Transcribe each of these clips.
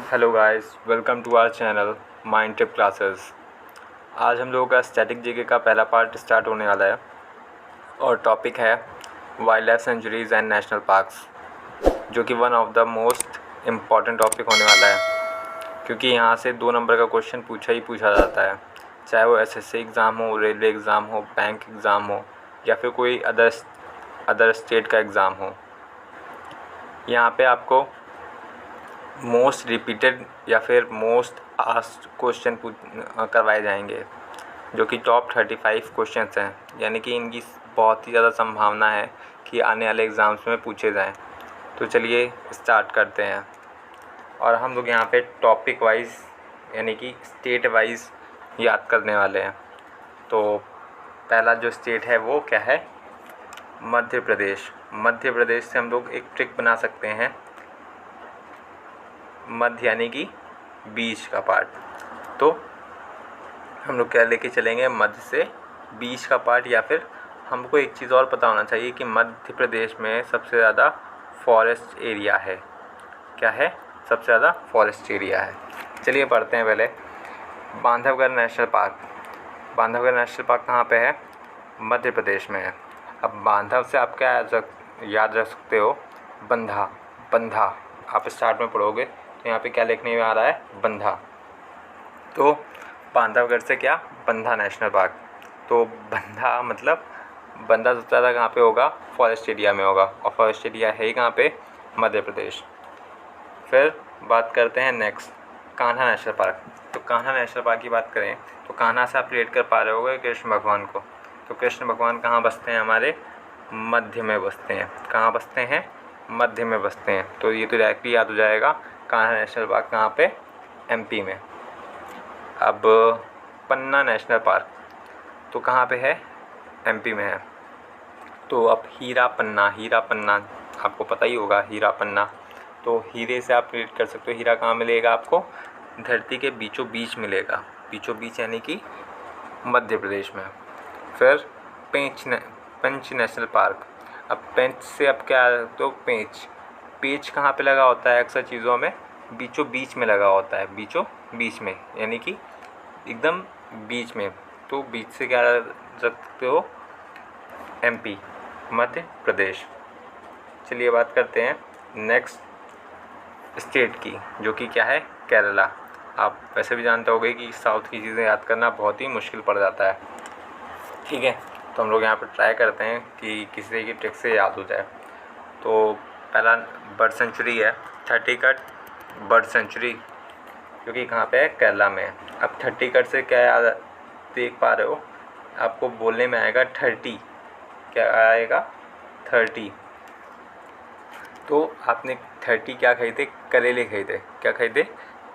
Hello guys, welcome to our channel mind tip classes. आज हम लोगों का स्टैटिक जीके का पहला पार्ट स्टार्ट होने वाला है और टॉपिक है wild life centuries and national parks, जो कि one of the most important topic होने वाला है, क्योंकि यहाँ से 2 नंबर का क्वेश्चन पूछा जाता है, चाहे वो एसएससी एग्ज़ाम हो, रेलवे एग्ज़ाम हो, बैंक एग्ज़ाम हो या फिर कोई अदर स्टेट का एग्ज़ाम हो। यहाँ पे आपको मोस्ट रिपीटेड या फिर मोस्ट आस्क्ड क्वेश्चन करवाए जाएंगे, जो कि टॉप 35 क्वेश्चंस हैं, यानी कि इनकी बहुत ही ज़्यादा संभावना है कि आने वाले एग्ज़ाम्स में पूछे जाएं। तो चलिए स्टार्ट करते हैं। और हम लोग यहाँ पे टॉपिक वाइज यानी कि स्टेट वाइज याद करने वाले हैं। तो पहला जो स्टेट है वो क्या है? मध्य प्रदेश। मध्य प्रदेश से हम लोग एक ट्रिक बना सकते हैं, मध्य यानी कि बीच का पार्ट। तो हम लोग क्या लेके चलेंगे? मध्य से बीच का पार्ट। या फिर हमको एक चीज़ और पता होना चाहिए कि मध्य प्रदेश में सबसे ज़्यादा फॉरेस्ट एरिया है। क्या है? सबसे ज़्यादा फॉरेस्ट एरिया है। चलिए पढ़ते हैं पहले। Bandhavgarh national park. Bandhavgarh national park कहाँ पे है? मध्य प्रदेश में है। अब बांधव से आप क्या याद रख सकते हो? बंधा। बंधा आप स्टार्ट में पढ़ोगे तो यहाँ पे क्या लिखने में आ रहा है? बंधा। तो बांधवगढ़ से क्या? बंधा नेशनल पार्क। तो बंधा मतलब बंधा सबसे ज़्यादा कहाँ पे होगा? फॉरेस्ट एरिया में होगा। और फॉरेस्ट एरिया है ही कहाँ पे? मध्य प्रदेश। फिर बात करते हैं नेक्स्ट, कान्हा नेशनल पार्क। तो कान्हा नेशनल पार्क की बात करें तो कान्हा से आप रिलेट कर पा रहे होगे कृष्ण भगवान को। तो कृष्ण भगवान कहाँ बसते हैं? हमारे मध्य में बसते हैं। कहाँ बसते हैं? मध्य में बसते हैं। तो ये तो डायरेक्टली याद हो जाएगा, कान्हा नेशनल पार्क कहाँ पे? एमपी में। अब पन्ना नेशनल पार्क तो कहाँ पे है? एमपी में है। तो अब हीरा पन्ना आपको पता ही होगा, हीरा पन्ना। तो हीरे से आप रिलेट कर सकते हो। हीरा कहाँ मिलेगा आपको? धरती के बीचों बीच मिलेगा। बीचों बीच यानी कि मध्य प्रदेश में। फिर पेंच नेशनल पार्क। अब पेंच से अब क्या? तो पेंच कहाँ पे लगा होता है? अक्सर चीज़ों में बीचों बीच में लगा होता है। बीचों बीच में यानी कि एकदम बीच में। तो बीच से क्या रख सकते हो? एमपी, मध्य प्रदेश। चलिए बात करते हैं नेक्स्ट स्टेट की, जो कि क्या है? केरला। आप वैसे भी जानते होंगे कि साउथ की चीज़ें याद करना बहुत ही मुश्किल पड़ जाता है। ठीक है, तो हम लोग यहाँ पर ट्राई करते हैं कि किसी की ट्रिक से याद हो जाए। तो पहला बर्ड सेंचुरी है, 30 कट बर्ड सेंचुरी, जो कि कहाँ पे है? केरला में है। अब 30 कट से क्या याद देख पा रहे हो? आपको बोलने में आएगा 30। क्या आएगा? 30। तो आपने 30 क्या खरीदे? करेले खरीदे। क्या खरीदे?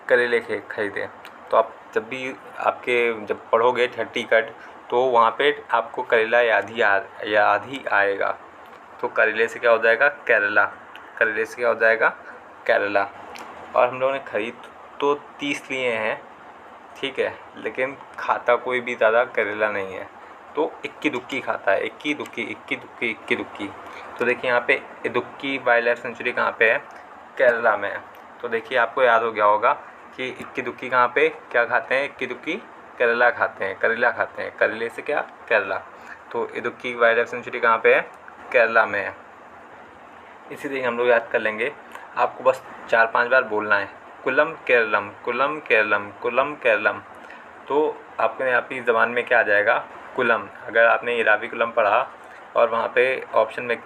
करेले खरीदे। तो आप जब पढ़ोगे 30 कट तो वहाँ पे आपको करेला याद ही आएगा। तो करेले से क्या हो जाएगा? केरला। करेले से क्या हो जाएगा? केरला। और हम लोगों ने खरीद तो 30 लिए हैं, ठीक है, लेकिन खाता कोई भी ज़्यादा करेला नहीं है। तो इक्की दुक्की खाता है। इक्की दुक्की। तो देखिए यहाँ पे इदुक्की वाइल्ड लाइफ सेंचुरी कहाँ पे है? केरला में है। तो देखिए आपको याद हो गया होगा कि इक्की दुक्की कहाँ पे क्या खाते हैं? इक्की दुक्की करेला खाते हैं। करेला खाते हैं। करेले से क्या? केरला। तो इदुक्की वाइल्ड लाइफ सेंचुरी कहाँ पे है? केरला में है। इसी तरह हम लोग याद कर लेंगे। आपको बस 4-5 बार बोलना है, कुल्लम केरलम, कुल्लम केरलम, कुल्लम केरलम। तो आपके आपकी ज़बान में क्या आ जाएगा? कुल्लम। अगर आपने इराविकुलम पढ़ा और वहाँ पे ऑप्शन में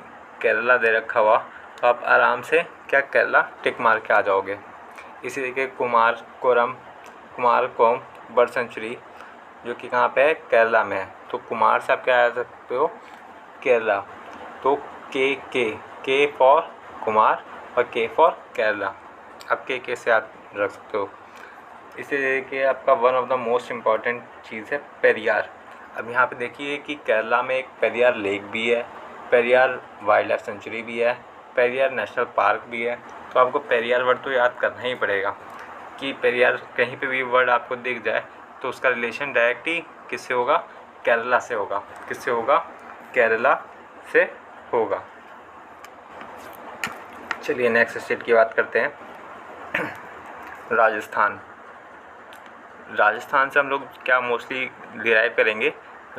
केरला दे रखा हुआ तो आप आराम से क्या? केरला टिक मार के आ जाओगे। इसी तरीके कुमारकोम बर्ड सेंचुरी, जो कि कहाँ पे है? केरला में है। तो कुमार से आप क्या आ सकते हो? केरला। तो के फॉर कुमार और के फॉर केरला। आप के से याद रख सकते हो। इसी तरीके आपका one of the most important चीज़ है पेरियार। अब यहाँ पे देखिए कि केरला में एक पेरियार लेक भी है, पेरियार वाइल्ड लाइफ सेंचुरी भी है, पेरियार नेशनल पार्क भी है। तो आपको पेरियार वर्ड तो याद करना ही पड़ेगा कि पेरियार कहीं पे भी वर्ड आपको दिख जाए तो उसका रिलेशन डायरेक्टली किससे होगा? केरला से होगा। किससे होगा? केरला से होगा। चलिए नेक्स्ट स्टेट की बात करते हैं। राजस्थान। राजस्थान से हम लोग क्या मोस्टली डिराइव करेंगे,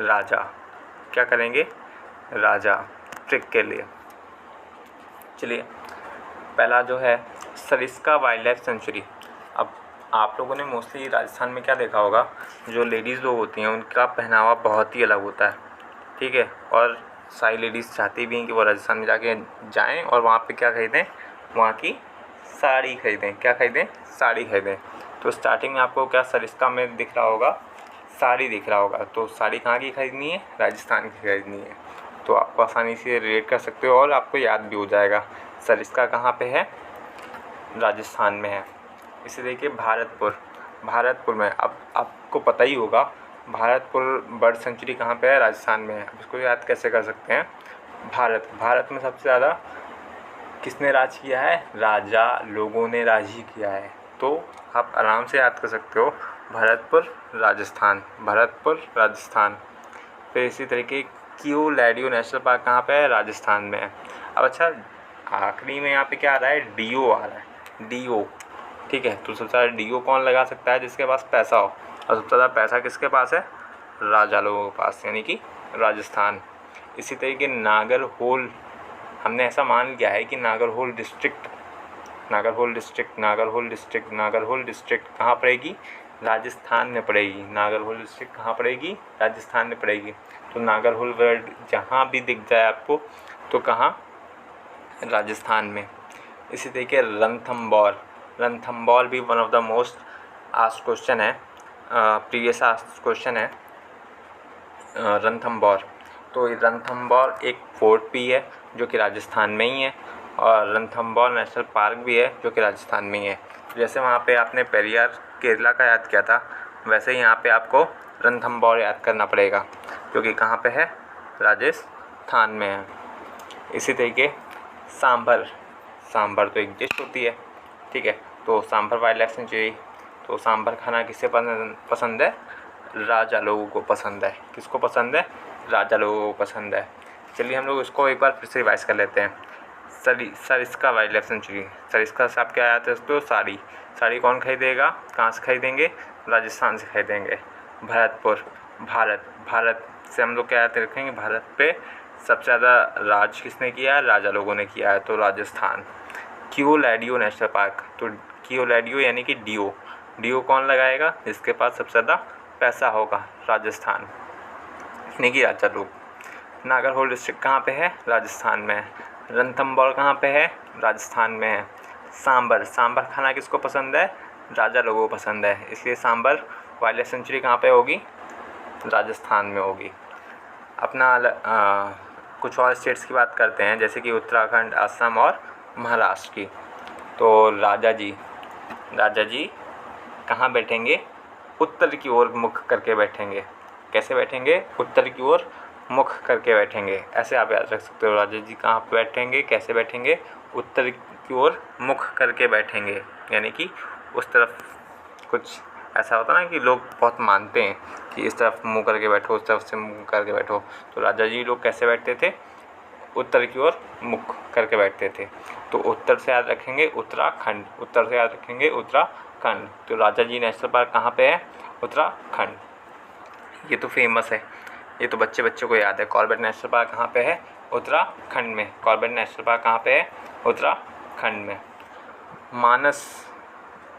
राजा। क्या करेंगे, राजा, ट्रिक के लिए। चलिए, पहला जो है सरिस्का वाइल्ड लाइफ सेंचुरी। अब आप लोगों ने मोस्टली राजस्थान में क्या देखा होगा, जो लेडीज़ लोग होती हैं उनका पहनावा बहुत ही अलग होता है, ठीक है। और सारी लेडीज़ चाहती भी हैं कि वो राजस्थान में जाके जाएं और वहाँ पे क्या खरीदें, वहाँ की साड़ी खरीदें। क्या खरीदें, साड़ी खरीदें। तो स्टार्टिंग में आपको क्या सरिस्का में दिख रहा होगा, साड़ी दिख रहा होगा। तो साड़ी कहाँ की खरीदनी है, राजस्थान की खरीदनी है। तो आपको आसानी से रिलेट कर सकते हो और आपको याद भी हो जाएगा सरिस्का कहाँ पे है, राजस्थान में है। इसी तरीके भारतपुर में, अब आपको पता ही होगा भारतपुर बर्ड सेंचुरी कहाँ पे है, राजस्थान में है। अब इसको याद कैसे कर सकते हैं, भारत में सबसे ज़्यादा किसने राज किया है, राजा लोगों ने राज ही किया है। तो आप आराम से याद कर सकते हो भरतपुर राजस्थान, भरतपुर राजस्थान। फिर इसी तरीके क्यूलाडियो नेशनल पार्क कहाँ पे है, राजस्थान में है। अब अच्छा, आखिरी में यहाँ पे क्या आ रहा है, डीओ आ रहा है, डीओ, ठीक है। तो सबसे ज़्यादा डीओ कौन लगा सकता है, जिसके पास पैसा हो। और सबसे ज़्यादा पैसा किसके पास है, राजा लोगों के पास, यानी कि राजस्थान। इसी तरीके नागरहोल, हमने ऐसा मान लिया है कि नागरहोल डिस्ट्रिक्ट कहाँ पड़ेगी, राजस्थान में पड़ेगी। नागरहोल डिस्ट्रिक्ट कहाँ पड़ेगी, राजस्थान में पड़ेगी। तो नागरहोल वर्ड जहाँ भी दिख जाए आपको तो कहाँ, राजस्थान में। इसी तरीके रणथंबोर भी one of the most asked question है, प्रीवियस आस्क्ड क्वेश्चन है रणथंबोर। तो रणथंबोर एक फोर्ट भी है जो कि राजस्थान में ही है, और रणथंबोर नेशनल पार्क भी है जो कि राजस्थान में ही है। जैसे वहाँ पे आपने पेरियार केरला का याद किया था, वैसे ही यहाँ पे आपको रणथंबोर याद करना पड़ेगा जो कि कहाँ पे है, राजस्थान में है। इसी तरीके सांभर तो एक डिश होती है, ठीक है। तो सांभर वाइल्ड लाइफ सेंचुरी, तो सांभर खाना किससे पसंद है, राजा लोगों को पसंद है। किसको पसंद है, राजा लोगों को पसंद है। चलिए हम लोग इसको एक बार फिर से रिवाइज कर लेते हैं। Sariska wild life sanctuary, Sariska से आप क्या याद रखते हो, साड़ी कौन खरीदेगा, कहाँ से खरीदेंगे, राजस्थान से खरीदेंगे। भरतपुर, भारत से हम लोग क्या याद रखेंगे, भारत पे सबसे ज़्यादा राज किसने किया है, राजा लोगों ने किया है, तो राजस्थान। क्यूलाडियो नेशनल पार्क, तो क्यूलाडियो यानी कि डीओ कौन लगाएगा, जिसके पास सबसे ज़्यादा पैसा होगा, राजस्थान, यानी कि राजा लोग। नागरहोल डिस्ट्रिक्ट कहाँ पे है, राजस्थान में है। रणथंबोर कहाँ पे है, राजस्थान में है। सांभर खाना किसको पसंद है, राजा लोगों को पसंद है, इसलिए सांभर वाइल्ड लाइफ सेंचुरी कहाँ पे होगी, राजस्थान में होगी। अपना कुछ और स्टेट्स की बात करते हैं, जैसे कि उत्तराखंड, असम और महाराष्ट्र की। तो राजा जी कहाँ बैठेंगे, उत्तर की ओर मुख करके बैठेंगे। कैसे बैठेंगे, उत्तर की ओर मुख करके बैठेंगे। ऐसे आप याद रख सकते हो, राजा जी कहाँ पे बैठेंगे, कैसे बैठेंगे, उत्तर की ओर मुख करके बैठेंगे, यानी कि उस तरफ। कुछ ऐसा होता ना कि लोग बहुत मानते हैं कि इस तरफ मुँह करके बैठो, उस तरफ से मुँह करके बैठो। तो राजा जी लोग कैसे बैठते थे, उत्तर की ओर मुख करके बैठते थे। तो उत्तर से याद रखेंगे उत्तराखंड, उत्तर से याद रखेंगे उत्तराखंड। तो राजा जी नेशनल पार्क कहाँ पे है, उत्तराखंड। ये तो फेमस है, ये तो बच्चे को याद है। कॉर्बेट नेशनल पार्क कहाँ पे है, उत्तराखंड में। कॉर्बेट नेशनल पार्क कहाँ पे है, उत्तराखंड में। मानस,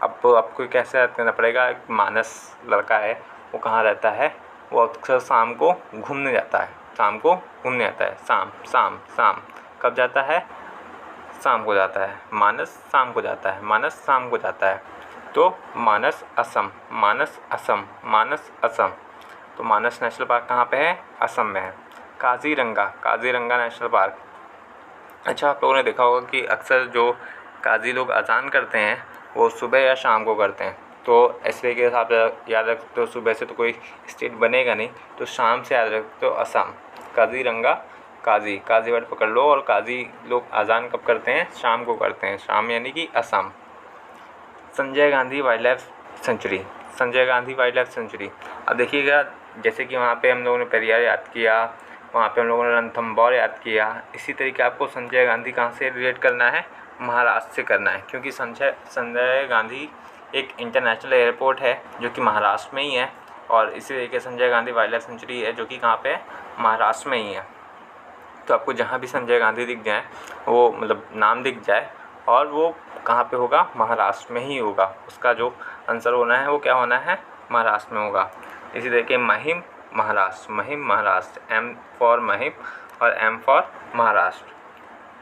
अब आपको कैसे याद करना पड़ेगा, मानस लड़का है वो कहाँ रहता है, वो अक्सर शाम को घूमने जाता है, शाम कब जाता है, शाम को जाता है। मानस शाम को जाता है। तो मानस असम। तो मानस नेशनल पार्क कहाँ पे है, असम में है। Kaziranga national park. अच्छा, आप लोगों ने देखा होगा कि अक्सर जो काजी लोग अजान करते हैं वो सुबह या शाम को करते हैं। तो इस तरीके से आप याद रख सकते हो, सुबह से तो कोई स्टेट बनेगा नहीं, तो शाम से याद रखते हो, असम। काजीरंगा, काजी वर्ड पकड़ लो। और काजी लोग अजान कब करते हैं, शाम को करते हैं, शाम यानी कि Assam. Sanjay Gandhi wild life sanctuary. अब देखिएगा, जैसे कि वहाँ पे हम लोगों ने पेरियार याद किया, वहाँ पे हम लोगों ने रणथंबोर याद किया, इसी तरीके आपको संजय गांधी कहाँ से रिलेट करना है, महाराष्ट्र से करना है, क्योंकि संजय गांधी एक इंटरनेशनल एयरपोर्ट है जो कि महाराष्ट्र में ही है, और इसी तरीके से Sanjay Gandhi wild life sanctuary है जो कि कहाँ पे है, महाराष्ट्र में ही है। तो आपको जहाँ भी संजय गांधी दिख जाए, वो मतलब नाम दिख जाए, और वो कहाँ पे होगा, महाराष्ट्र में ही होगा। उसका जो आंसर होना है वो क्या होना है, महाराष्ट्र में होगा। इसी तरीके महिम महाराष्ट्र, महिम महाराष्ट्र, एम फॉर महिम और एम फॉर महाराष्ट्र।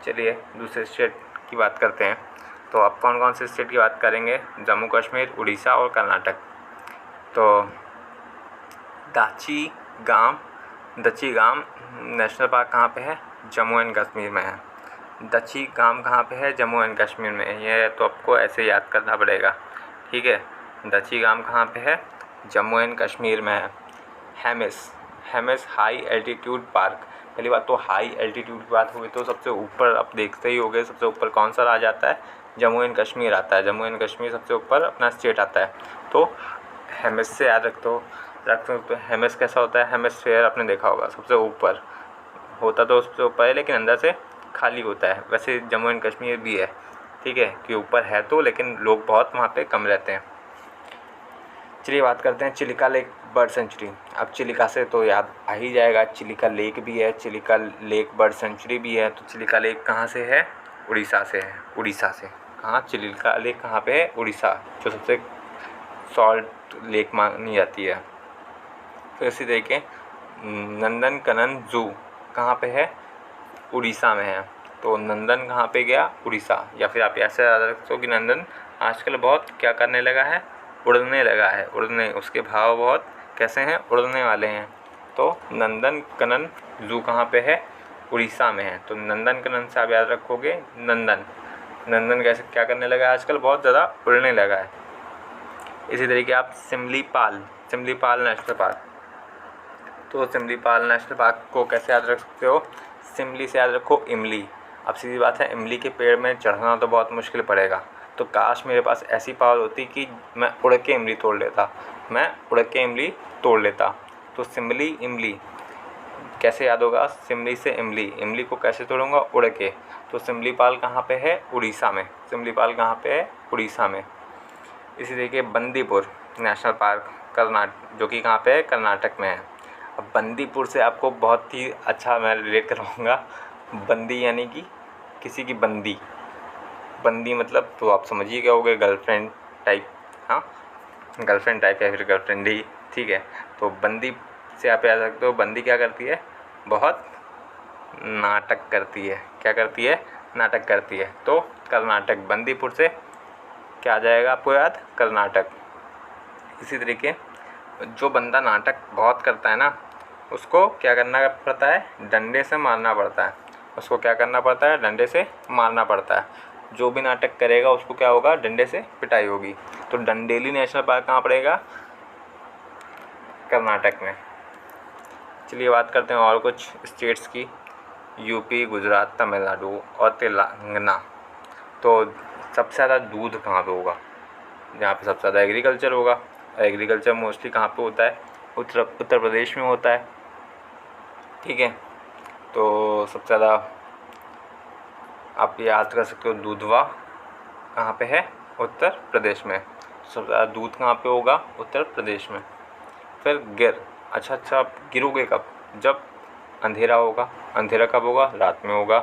चलिए दूसरे स्टेट की बात करते हैं। तो आप कौन कौन से स्टेट की बात करेंगे, जम्मू कश्मीर, उड़ीसा और कर्नाटक। तो दची गाम नेशनल पार्क कहाँ पे है, जम्मू एंड कश्मीर में है। दची गाम कहाँ पे है, जम्मू एंड कश्मीर में है। ये तो आपको ऐसे याद करना पड़ेगा, ठीक है। दची गाम कहाँ पे है, जम्मू एंड कश्मीर में है। Hemis high altitude park. पहली बात तो हाई एल्टीट्यूड की बात हुई तो सबसे ऊपर आप देखते ही होंगे, सबसे ऊपर कौन सा आ जाता है, जम्मू एंड कश्मीर आता है। जम्मू एंड कश्मीर सबसे ऊपर अपना स्टेट आता है। तो हेमिस से याद रख दो। तो हेमिस कैसा होता है, हेमिस्फीयर आपने देखा होगा, सबसे ऊपर होता तो सबसे ऊपर है लेकिन अंदर से खाली होता है। वैसे जम्मू एंड कश्मीर भी है, ठीक है, कि ऊपर है तो, लेकिन लोग बहुत वहाँ पे कम रहते हैं। चलिए बात करते हैं चिलिका लेक बर्ड सेंचुरी। अब चिलिका से तो याद आ ही जाएगा, चिलिका लेक भी है, चिलिका लेक बर्ड सेंचुरी भी है। तो चिलिका लेक कहाँ से है, उड़ीसा से है। उड़ीसा से कहाँ, चिलिका लेक कहाँ पे है, उड़ीसा, जो सबसे सॉल्ट लेक मानी जाती है। तो इसी तरीके नंदनकनन जू कहाँ पे है, उड़ीसा में है। तो नंदन कहाँ पे गया, उड़ीसा। या फिर आप ऐसे याद रख सकते हो कि नंदन आजकल बहुत क्या करने लगा है, उड़ने लगा है। उड़ने, उसके भाव बहुत कैसे हैं, उड़ने वाले हैं। तो नंदनकनन जू कहाँ पे है, उड़ीसा में है। तो नंदनकनन से आप याद रखोगे नंदन कैसे क्या करने लगा है, आजकल बहुत ज़्यादा उड़ने लगा है। इसी तरीके आप सिमलीपाल नेशनल पार्क। तो सिमलीपाल नेशनल पार्क को कैसे याद रख सकते हो, सिमली से याद रखो इमली। अब सीधी बात है, इमली के पेड़ में चढ़ना तो बहुत मुश्किल पड़ेगा। तो काश मेरे पास ऐसी पावर होती कि मैं उड़ के इमली तोड़ लेता। तो सिमली इमली कैसे याद होगा, सिमली से इमली को कैसे तोड़ूंगा, उड़ के। तो सिमलीपाल कहाँ पे है, उड़ीसा में। सिमलीपाल कहाँ पे है, उड़ीसा में। इसी तरीके बंदीपुर नेशनल पार्क जो कि कहाँ पे है, कर्नाटक में है। अब बंदीपुर से आपको बहुत ही अच्छा मैं रिलेट करवाऊँगा। बंदी यानी कि किसी की बंदी मतलब तो आप समझिए क्या होगा, गर्लफ्रेंड टाइप। हाँ, गर्लफ्रेंड टाइप या फिर गर्लफ्रेंड ही, ठीक है। तो बंदी से आप याद रखते हो, बंदी क्या करती है, बहुत नाटक करती है। क्या करती है, नाटक करती है। तो कर्नाटक, बंदीपुर से क्या आ जाएगा आपको याद, कर्नाटक। इसी तरीके जो बंदा नाटक बहुत करता है ना, उसको क्या करना पड़ता है, डंडे से मारना पड़ता है। उसको क्या करना पड़ता है, डंडे से मारना पड़ता है। जो भी नाटक करेगा उसको क्या होगा, डंडे से पिटाई होगी। तो डंडेली नेशनल पार्क कहाँ पड़ेगा, कर्नाटक में। चलिए बात करते हैं और कुछ स्टेट्स की, यूपी, गुजरात, तमिलनाडु और तेलंगाना। तो सबसे ज़्यादा दूध कहाँ पे होगा, जहाँ पे सबसे ज़्यादा एग्रीकल्चर होगा। एग्रीकल्चर मोस्टली कहाँ पे होता है, उत्तर प्रदेश में होता है, ठीक है। तो सबसे ज़्यादा आप याद कर सकते हो, दूधवा कहाँ पे है, उत्तर प्रदेश में। सबसे ज़्यादा दूध कहाँ पे होगा, उत्तर प्रदेश में। फिर गिर, अच्छा आप गिरोगे कब, जब अंधेरा होगा। अंधेरा कब होगा, रात में होगा।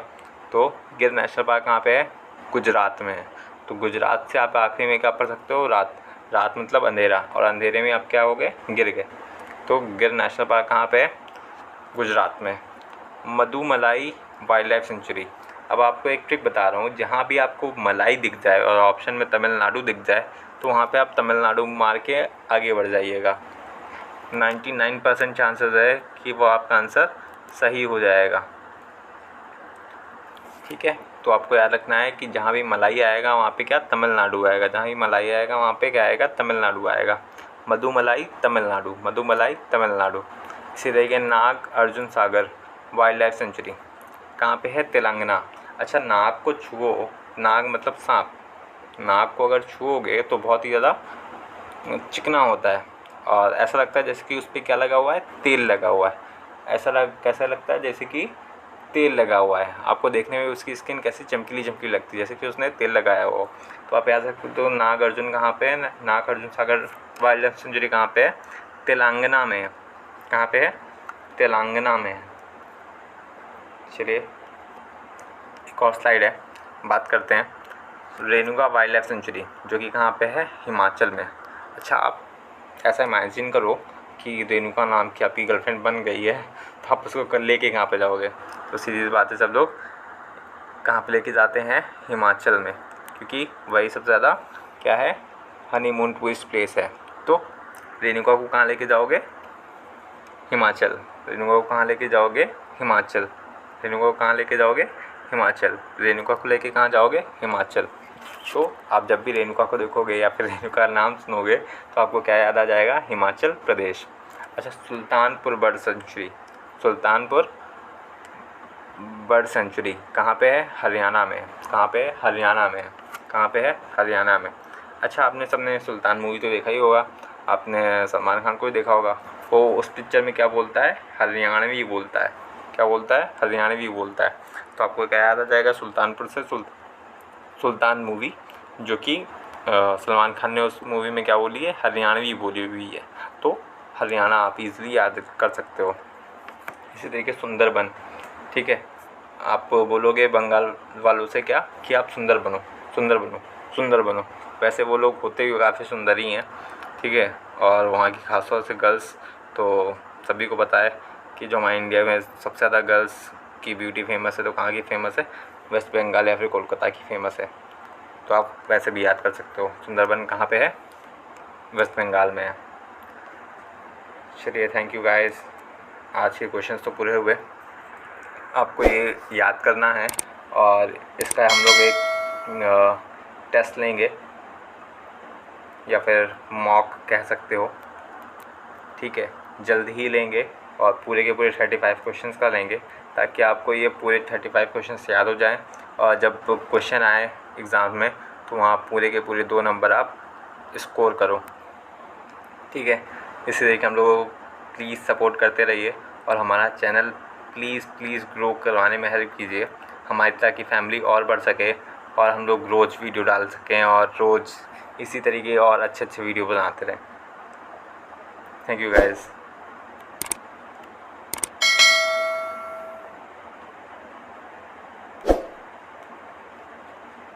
तो गिर नेशनल पार्क कहाँ पे है, गुजरात में है। तो गुजरात से आप आखिरी में क्या पढ़ सकते हो, रात मतलब अंधेरा, और अंधेरे में आप क्या हो गए, गिर गए। तो गिर नेशनल पार्क कहाँ पे है, गुजरात में। Mudumalai wildlife sanctuary. अब आपको एक ट्रिक बता रहा हूँ, जहाँ भी आपको मलाई दिख जाए और ऑप्शन में तमिलनाडु दिख जाए, तो वहाँ पे आप तमिलनाडु मार के आगे बढ़ जाइएगा। 99% चांसेस है कि वो आपका आंसर सही हो जाएगा, ठीक है। तो आपको याद रखना है कि जहाँ भी मलाई आएगा वहाँ पे क्या, तमिलनाडु आएगा। जहाँ भी मलाई आएगा वहाँ पे क्या आएगा, तमिलनाडु आएगा। मधुमलाई तमिलनाडु। इसी तरीके नाग अर्जुन सागर वाइल्ड लाइफ सेंचुरी कहाँ पे है, तेलंगाना। अच्छा, नाग को छुओ, नाग मतलब सांप, नाग को अगर छुओगे तो बहुत ही ज़्यादा चिकना होता है और ऐसा लगता है जैसे कि उस पर क्या लगा हुआ है, तेल लगा हुआ है। कैसा लगता है, जैसे कि तेल लगा हुआ है। आपको देखने में उसकी स्किन कैसी चमकीली चमकीली लगती है, जैसे कि उसने तेल लगाया हो। तो आप याद रखते हो नागार्जुन कहाँ पे है, Nagarjuna Sagar wild life sanctuary कहाँ पे है, तेलंगाना में है। कहाँ पे है, तेलंगाना में है। चलिए एक और स्लाइड है, बात करते हैं रेणुका वाइल्ड लाइफ सेंचुरी, जो कि कहाँ पे है, हिमाचल में। अच्छा, आप ऐसा इमेजिन करो कि रेणुका नाम की आपकी गर्लफ्रेंड बन गई है, तो आप उसको लेके कहाँ पे जाओगे? तो सीधी बात है, सब लोग कहाँ पे लेके जाते हैं, हिमाचल में, क्योंकि वही सबसे ज़्यादा क्या है, हनीमून टूरिस्ट प्लेस है। तो रेणुका को कहाँ लेके जाओगे, हिमाचल। रेणुका को कहाँ लेके जाओगे, हिमाचल। रेणुका को कहाँ लेके जाओगे, हिमाचल। रेणुका को लेके कहाँ जाओगे, हिमाचल। तो आप जब भी रेणुका को देखोगे या फिर रेणुका का नाम सुनोगे तो आपको क्या याद आ जाएगा, हिमाचल प्रदेश। अच्छा, Sultanpur bird sanctuary, Sultanpur bird sanctuary कहाँ पे है, हरियाणा में। कहाँ पे है, हरियाणा में। कहाँ पे है, हरियाणा में। अच्छा, आपने सबने सुल्तान मूवी तो देखा ही होगा, आपने सलमान खान को भी देखा होगा। वो उस पिक्चर में क्या बोलता है, हरियाणवी बोलता है। क्या बोलता है, हरियाणवी बोलता है। तो आपको क्या याद आ जाएगा, सुल्तानपुर से सुल्तान मूवी, जो कि सलमान खान ने उस मूवी में क्या बोली है, हरियाणवी बोली हुई है। तो हरियाणा आप इजीली याद कर सकते हो। इसी तरीके सुंदरबन, ठीक है, आप बोलोगे बंगाल वालों से क्या कि आप सुंदर बनो, सुंदर बनो, सुंदर बनो। वैसे वो लोग होते भी काफ़ी सुंदर ही हैं, ठीक है। और वहाँ की खासतौर से गर्ल्स, तो सभी को पता है कि जो हमारे इंडिया में सबसे ज़्यादा गर्ल्स की ब्यूटी फेमस है, तो कहाँ की फेमस है, वेस्ट बंगाल या फिर कोलकाता की फेमस है। तो आप वैसे भी याद कर सकते हो, सुंदरबन कहाँ पे है, वेस्ट बंगाल में है। चलिए, थैंक यू गाइस, आज के क्वेश्चंस तो पूरे हुए। आपको ये याद करना है और इसका हम लोग एक टेस्ट लेंगे या फिर मॉक कह सकते हो, ठीक है, जल्द ही लेंगे और पूरे के पूरे 35 क्वेश्चंस का लेंगे, ताकि आपको ये पूरे 35 क्वेश्चंस याद हो जाएं और जब क्वेश्चन आए एग्ज़ाम में तो वहाँ पूरे के पूरे 2 नंबर आप स्कोर करो, ठीक है। इसी तरीके हम लोगों को प्लीज़ सपोर्ट करते रहिए और हमारा चैनल प्लीज़ ग्रो करवाने में हेल्प कीजिए, हमारी तरह की फैमिली और बढ़ सके और हम लोग रोज़ वीडियो डाल सकें और रोज़ इसी तरीके और अच्छे वीडियो बनाते रहें। Thank you guys.